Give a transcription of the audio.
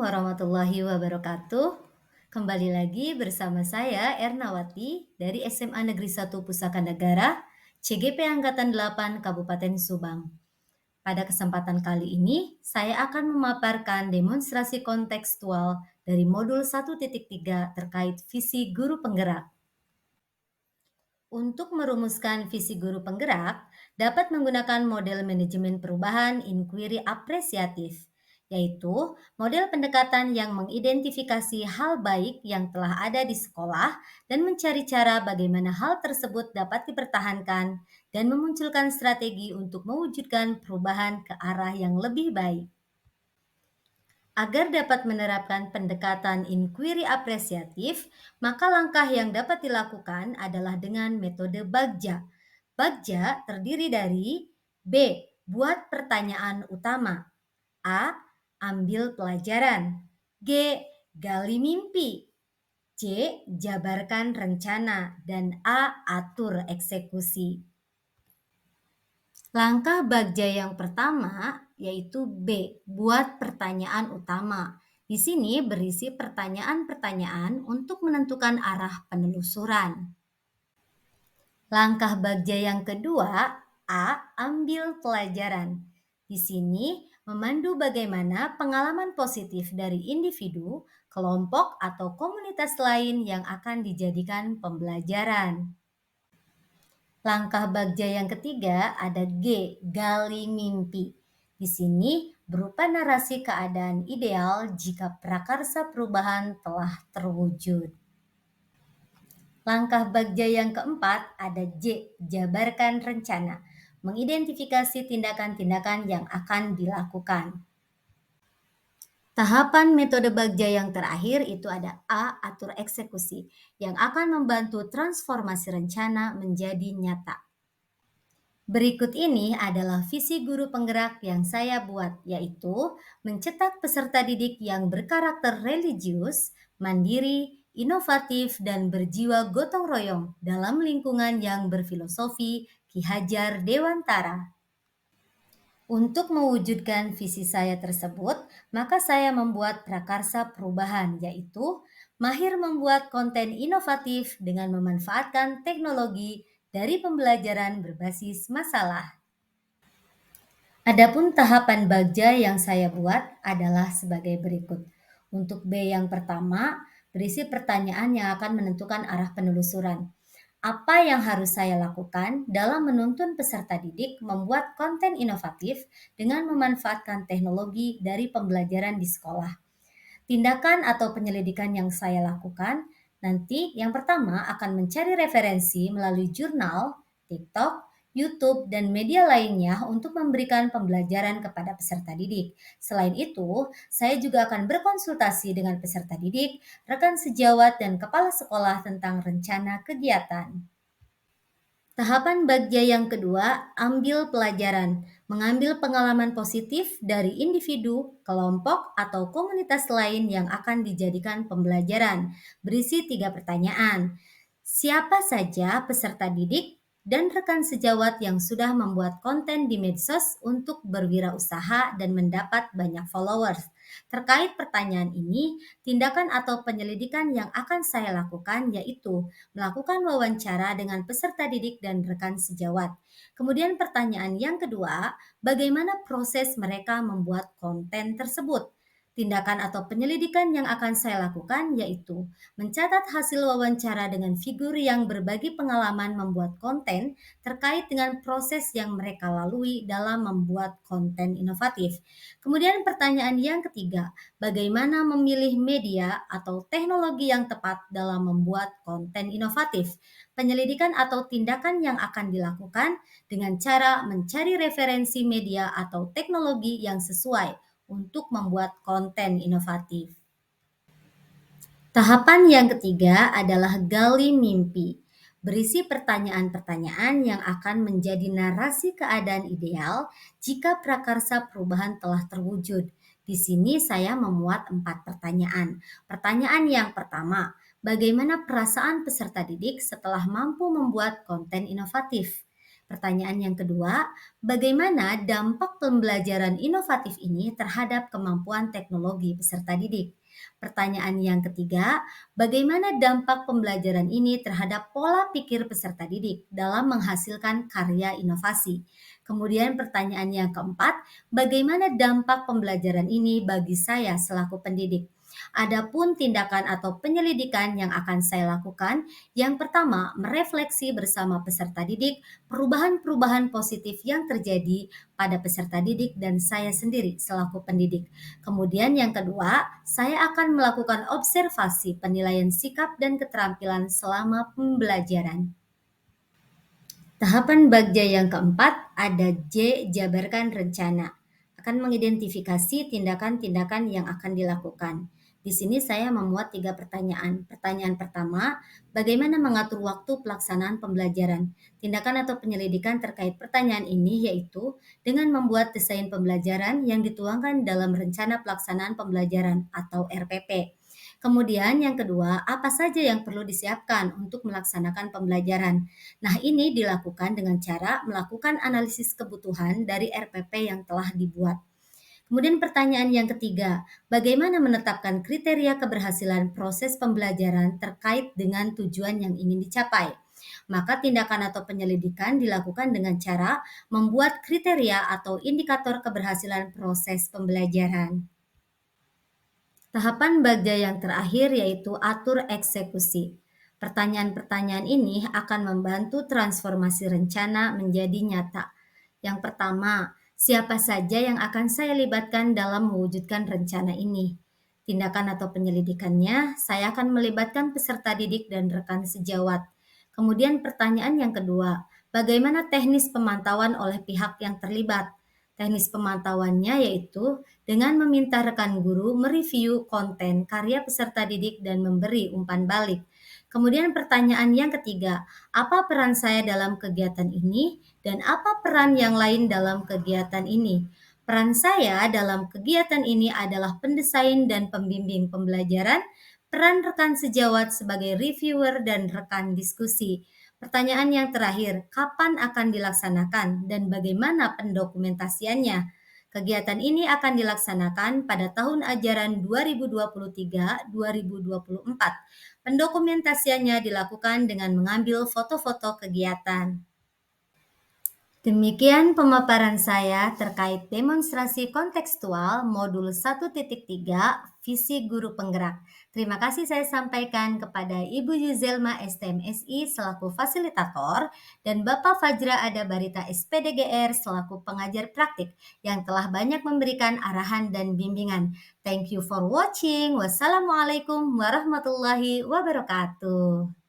warahmatullahi wabarakatuh. Kembali lagi bersama saya Ernawati dari SMA Negeri 1 Pusaka Negara, CGP Angkatan 8 Kabupaten Subang. Pada kesempatan kali ini, saya akan memaparkan demonstrasi kontekstual dari modul 1.3 terkait visi guru penggerak. Untuk merumuskan visi guru penggerak, dapat menggunakan model manajemen perubahan inquiry apresiatif, yaitu model pendekatan yang mengidentifikasi hal baik yang telah ada di sekolah dan mencari cara bagaimana hal tersebut dapat dipertahankan dan memunculkan strategi untuk mewujudkan perubahan ke arah yang lebih baik. Agar dapat menerapkan pendekatan inquiry apresiatif, maka langkah yang dapat dilakukan adalah dengan metode Bagja. Bagja terdiri dari B. Buat pertanyaan utama. A. Ambil pelajaran. G. Gali mimpi. C. Jabarkan rencana. Dan A. Atur eksekusi. Langkah Bagja yang pertama yaitu B, buat pertanyaan utama. Di sini berisi pertanyaan-pertanyaan untuk menentukan arah penelusuran. Langkah Bagja yang kedua, A, ambil pelajaran. Di sini memandu bagaimana pengalaman positif dari individu, kelompok, atau komunitas lain yang akan dijadikan pembelajaran. Langkah Bagja yang ketiga ada G, gali mimpi. Di sini berupa narasi keadaan ideal jika prakarsa perubahan telah terwujud. Langkah Bagja yang keempat ada J, jabarkan rencana. Mengidentifikasi tindakan-tindakan yang akan dilakukan. Tahapan metode Bagja yang terakhir itu ada A, atur eksekusi, yang akan membantu transformasi rencana menjadi nyata. Berikut ini adalah visi guru penggerak yang saya buat, yaitu mencetak peserta didik yang berkarakter religius, mandiri, inovatif, dan berjiwa gotong royong dalam lingkungan yang berfilosofi Ki Hajar Dewantara. Untuk mewujudkan visi saya tersebut, maka saya membuat prakarsa perubahan, yaitu mahir membuat konten inovatif dengan memanfaatkan teknologi dari pembelajaran berbasis masalah. Adapun tahapan Bagja yang saya buat adalah sebagai berikut. Untuk B yang pertama, berisi pertanyaan yang akan menentukan arah penelusuran. Apa yang harus saya lakukan dalam menuntun peserta didik membuat konten inovatif dengan memanfaatkan teknologi dari pembelajaran di sekolah? Tindakan atau penyelidikan yang saya lakukan nanti yang pertama akan mencari referensi melalui jurnal, TikTok, YouTube, dan media lainnya untuk memberikan pembelajaran kepada peserta didik. Selain itu, saya juga akan berkonsultasi dengan peserta didik, rekan sejawat, dan kepala sekolah tentang rencana kegiatan. Tahapan Bagja yang kedua, ambil pelajaran. Mengambil pengalaman positif dari individu, kelompok, atau komunitas lain yang akan dijadikan pembelajaran. Berisi 3 pertanyaan. Siapa saja peserta didik dan rekan sejawat yang sudah membuat konten di medsos untuk berwirausaha dan mendapat banyak followers? Terkait pertanyaan ini, tindakan atau penyelidikan yang akan saya lakukan yaitu melakukan wawancara dengan peserta didik dan rekan sejawat. Kemudian pertanyaan yang kedua, bagaimana proses mereka membuat konten tersebut? Tindakan atau penyelidikan yang akan saya lakukan yaitu mencatat hasil wawancara dengan figur yang berbagi pengalaman membuat konten terkait dengan proses yang mereka lalui dalam membuat konten inovatif. Kemudian pertanyaan yang ketiga, bagaimana memilih media atau teknologi yang tepat dalam membuat konten inovatif? Penyelidikan atau tindakan yang akan dilakukan dengan cara mencari referensi media atau teknologi yang sesuai untuk membuat konten inovatif. Tahapan yang ketiga adalah gali mimpi. Berisi pertanyaan-pertanyaan yang akan menjadi narasi keadaan ideal jika prakarsa perubahan telah terwujud. Di sini saya memuat 4 pertanyaan. Pertanyaan yang pertama, bagaimana perasaan peserta didik setelah mampu membuat konten inovatif? Pertanyaan yang kedua, bagaimana dampak pembelajaran inovatif ini terhadap kemampuan teknologi peserta didik? Pertanyaan yang ketiga, bagaimana dampak pembelajaran ini terhadap pola pikir peserta didik dalam menghasilkan karya inovasi? Kemudian pertanyaan yang keempat, bagaimana dampak pembelajaran ini bagi saya selaku pendidik? Adapun tindakan atau penyelidikan yang akan saya lakukan, yang pertama, merefleksi bersama peserta didik perubahan-perubahan positif yang terjadi pada peserta didik dan saya sendiri selaku pendidik. Kemudian yang kedua, saya akan melakukan observasi penilaian sikap dan keterampilan selama pembelajaran. Tahapan bagja yang keempat ada J, jabarkan rencana. Akan mengidentifikasi tindakan-tindakan yang akan dilakukan. Di sini saya memuat 3 pertanyaan. Pertanyaan pertama, bagaimana mengatur waktu pelaksanaan pembelajaran? Tindakan atau penyelidikan terkait pertanyaan ini yaitu dengan membuat desain pembelajaran yang dituangkan dalam rencana pelaksanaan pembelajaran atau RPP. Kemudian yang kedua, apa saja yang perlu disiapkan untuk melaksanakan pembelajaran? Nah, ini dilakukan dengan cara melakukan analisis kebutuhan dari RPP yang telah dibuat. Kemudian pertanyaan yang ketiga, bagaimana menetapkan kriteria keberhasilan proses pembelajaran terkait dengan tujuan yang ingin dicapai? Maka tindakan atau penyelidikan dilakukan dengan cara membuat kriteria atau indikator keberhasilan proses pembelajaran. Tahapan bagja yang terakhir yaitu atur eksekusi. Pertanyaan-pertanyaan ini akan membantu transformasi rencana menjadi nyata. Yang pertama, siapa saja yang akan saya libatkan dalam mewujudkan rencana ini? Tindakan atau penyelidikannya, saya akan melibatkan peserta didik dan rekan sejawat. Kemudian pertanyaan yang kedua, bagaimana teknis pemantauan oleh pihak yang terlibat? Teknis pemantauannya yaitu dengan meminta rekan guru mereview konten karya peserta didik dan memberi umpan balik. Kemudian pertanyaan yang ketiga, apa peran saya dalam kegiatan ini dan apa peran yang lain dalam kegiatan ini? Peran saya dalam kegiatan ini adalah pendesain dan pembimbing pembelajaran, peran rekan sejawat sebagai reviewer dan rekan diskusi. Pertanyaan yang terakhir, kapan akan dilaksanakan dan bagaimana pendokumentasiannya? Kegiatan ini akan dilaksanakan pada tahun ajaran 2023-2024. Pendokumentasiannya dilakukan dengan mengambil foto-foto kegiatan. Demikian pemaparan saya terkait demonstrasi kontekstual modul 1.3 Visi Guru Penggerak. Terima kasih saya sampaikan kepada Ibu Yuzelma STMSI selaku fasilitator dan Bapak Fajra Ada Barita SPDGR selaku pengajar praktik yang telah banyak memberikan arahan dan bimbingan. Thank you for watching. Wassalamualaikum warahmatullahi wabarakatuh.